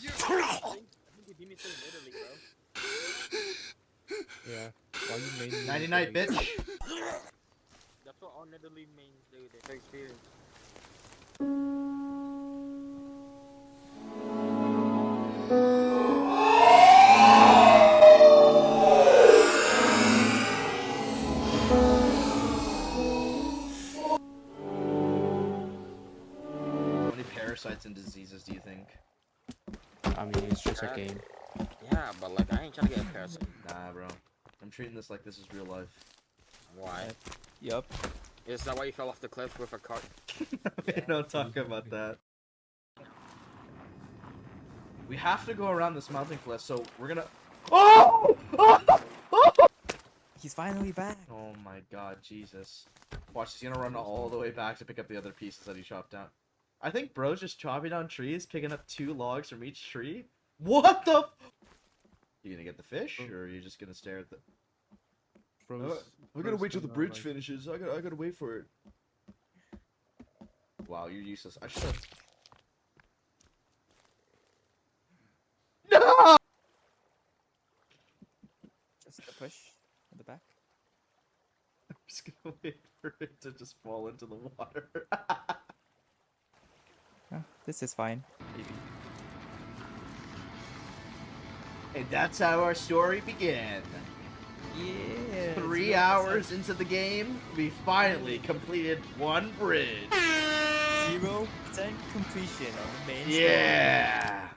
ass. I think you beat me to Italy, bro. Yeah. Why you mainly 99, bitch. That's what all Netherlands mains do. They take experience. How many parasites and diseases do you think? I mean, it's just a game. Yeah, but like I ain't trying to get a parasite. Nah, bro. I'm treating this like this is real life. Why? Yup. Is that why you fell off the cliff with a cart? We don't talk about that. We have to go around this mountain cliff, so we're gonna. Oh! He's finally back. Oh my god, Jesus. Watch, he's gonna run all the way back to pick up the other pieces that he chopped down. I think bro's just chopping down trees, picking up 2 logs from each tree. What the? You gonna get the fish, or are you just gonna stare at the? We gotta wait till the bridge finishes. I gotta wait for it. Wow, you're useless. I should have. No! Just a push at the back. I'm just gonna wait for it to just fall into the water. Oh, this is fine. Maybe. And that's how our story began. Yeah. 3 hours into the game, we finally completed 1 bridge. 0% completion of main story. Yeah!